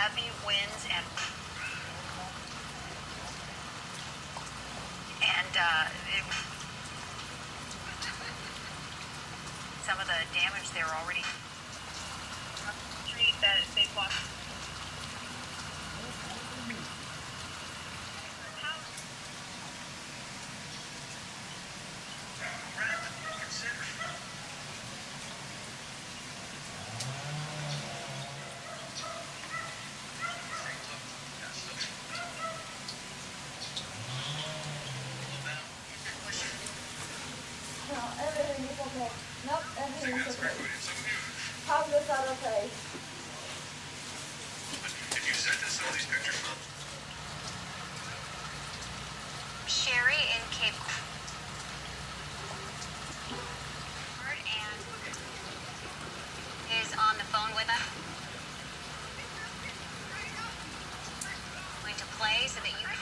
heavy winds and some of the damage there already. Trees that they lost. No, everything is okay. Nope, everything is okay. How is that okay? Did you send us all these pictures from? Sherry in Cape and is on the phone with us. Going to play so that you can.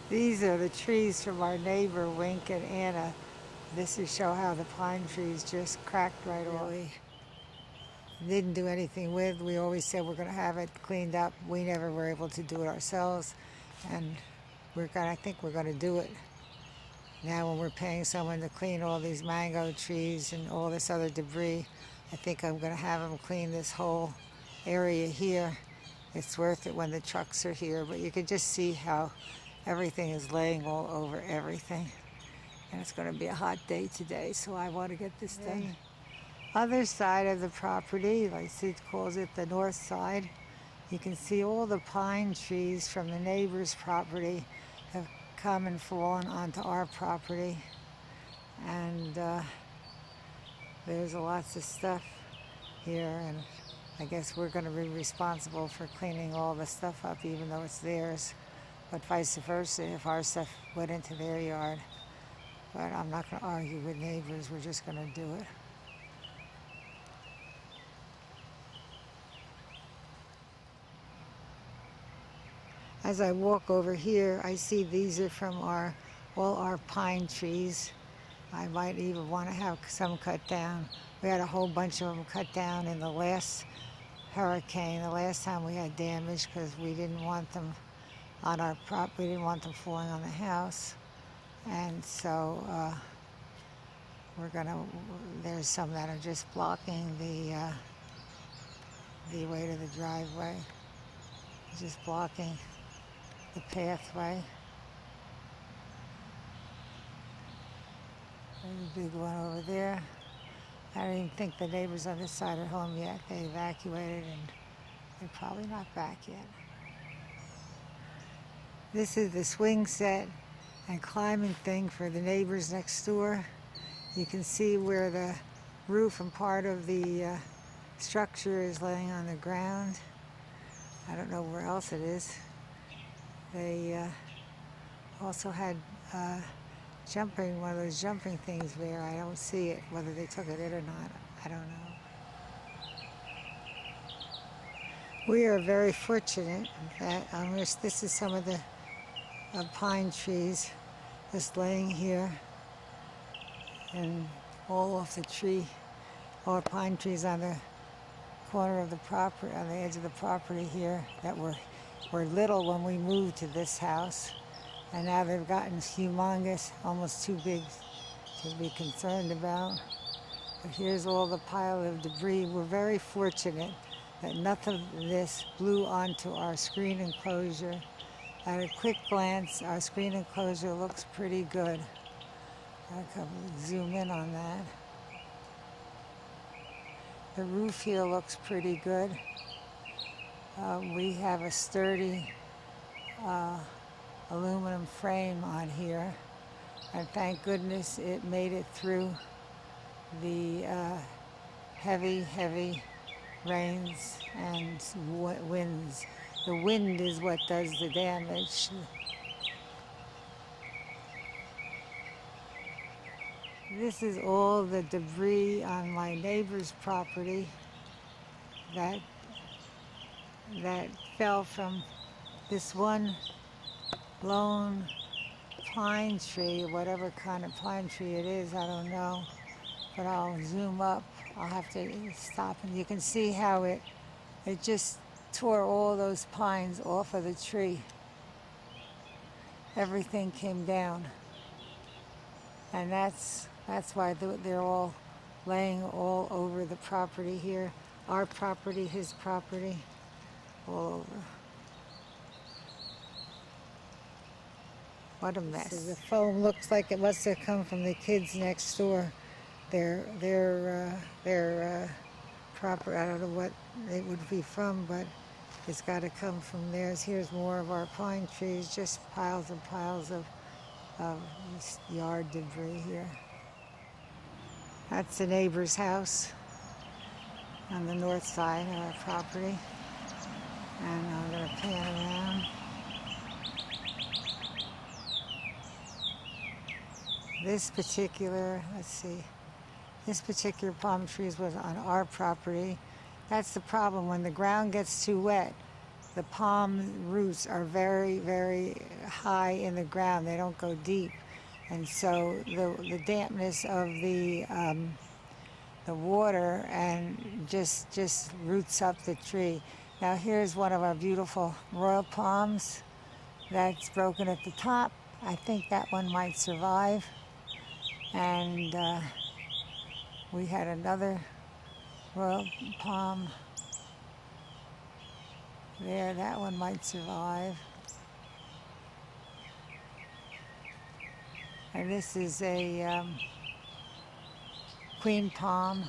These are the trees from our neighbor Wink and Anna. This is show how the pine trees just cracked right off. Didn't do anything with. We always said we're going to have it cleaned up. We never were able to do it ourselves, and I think we're going to do it now when we're paying someone to clean all these mango trees and all this other debris. I think I'm going to have them clean this whole area here. It's worth it when the trucks are here, but you can just see how everything is laying all over everything. And it's going to be a hot day today, so I want to get this done. Other side of the property, like Sid calls it, the north side, you can see all the pine trees from the neighbor's property have come and fallen onto our property. And there's lots of stuff here, and I guess we're going to be responsible for cleaning all the stuff up, even though it's theirs. But vice versa, if our stuff went into their yard. But I'm not going to argue with neighbors, we're just going to do it. As I walk over here, I see these are from all our pine trees. I might even want to have some cut down. We had a whole bunch of them cut down in the last hurricane, the last time we had damage, because we didn't want them on our property, we didn't want them falling on the house. And so there's some that are just blocking the way to the driveway, just blocking the pathway. There's a big one over there. I don't even think the neighbors on this side are home yet. They evacuated and they're probably not back yet. This is the swing set and climbing thing for the neighbors next door. You can see where the roof and part of the structure is laying on the ground. I don't know where else it is. They also had one of those jumping things there. I don't see it, whether they took it in or not, I don't know. We are very fortunate that this is some of the pine trees just laying here, and all off the tree, all pine trees on the corner of the property, on the edge of the property here, that were little when we moved to this house, and now they've gotten humongous, almost too big to be concerned about. But here's all the pile of debris. We're very fortunate that nothing of this blew onto our screen enclosure. At a quick glance, our screen enclosure looks pretty good. I can zoom in on that. The roof here looks pretty good. We have a sturdy aluminum frame on here, and thank goodness it made it through the heavy rains and winds. The wind is what does the damage. This is all the debris on my neighbor's property that fell from this one lone pine tree, whatever kind of pine tree it is, I don't know. But I'll zoom up. I'll have to stop, and you can see how it just tore all those pines off of the tree. Everything came down. And that's why they're all laying all over the property here. Our property, his property, all over. What a mess. The foam looks like it must have come from the kids next door. Their proper, I don't know what it would be from, but it's got to come from theirs. Here's more of our pine trees, just piles and piles of yard debris here. That's the neighbor's house on the north side of our property. And I'm going to pan around. This particular, this particular palm tree was on our property. That's the problem. When the ground gets too wet, the palm roots are very high in the ground. They don't go deep. And so the dampness of the water and just roots up the tree. Now here's one of our beautiful royal palms that's broken at the top. I think that one might survive. And we had another royal palm there. That one might survive. And this is a queen palm.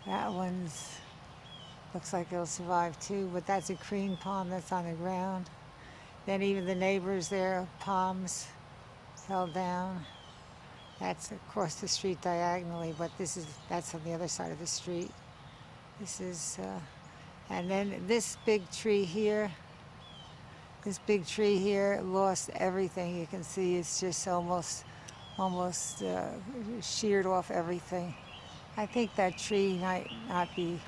That one's looks like it'll survive too, but that's a queen palm that's on the ground. Then even the neighbors there, palms fell down. That's across the street diagonally, but that's on the other side of the street. This is, and then this big tree here lost everything. You can see it's just almost sheared off everything. I think that tree might not be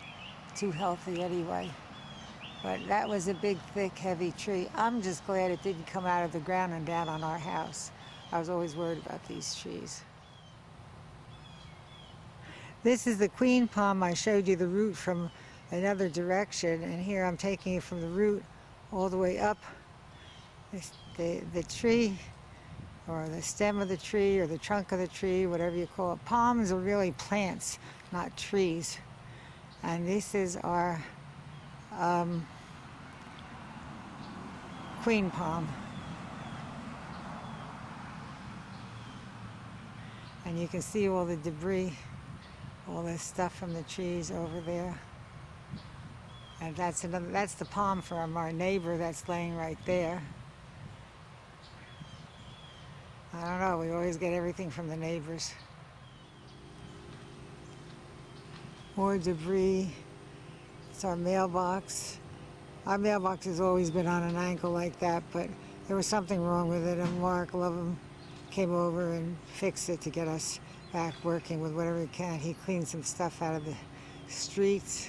too healthy anyway. But that was a big, thick, heavy tree. I'm just glad it didn't come out of the ground and down on our house. I was always worried about these trees. This is the queen palm. I showed you the root from another direction, and here I'm taking it from the root all the way up. The tree, or the stem of the tree, or the trunk of the tree, whatever you call it. Palms are really plants, not trees. And this is our queen palm. And you can see all the debris, all this stuff from the trees over there. And that's the palm from our neighbor that's laying right there. I don't know, we always get everything from the neighbors. More debris. It's our mailbox. Our mailbox has always been on an angle like that, but there was something wrong with it, and Mark, love him, came over and fixed it to get us back working with whatever he can. He cleaned some stuff out of the streets.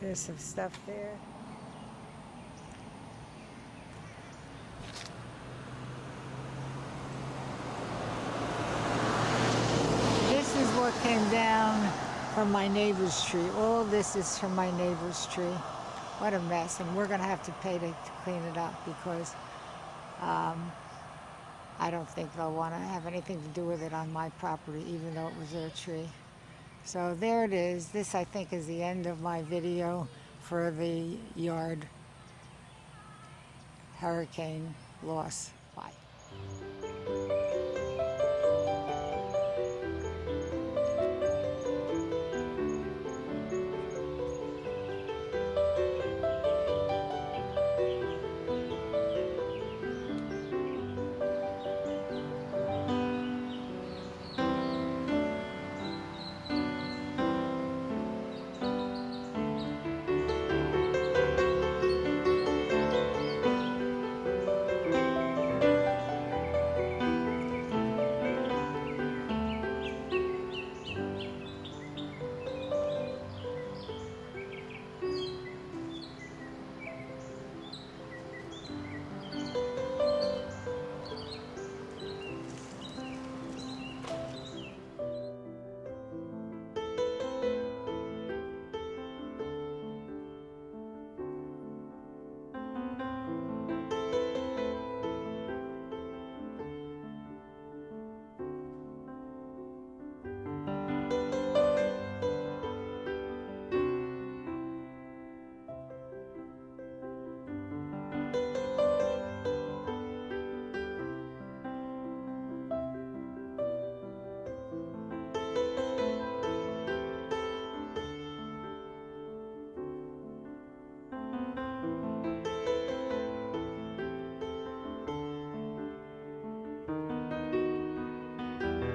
There's some stuff there. This is what came down from my neighbor's tree. All this is from my neighbor's tree. What a mess. And we're going to have to pay to clean it up because I don't think they'll want to have anything to do with it on my property, even though it was their tree. So there it is. This, I think, is the end of my video for the yard hurricane loss. Bye.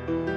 Bye.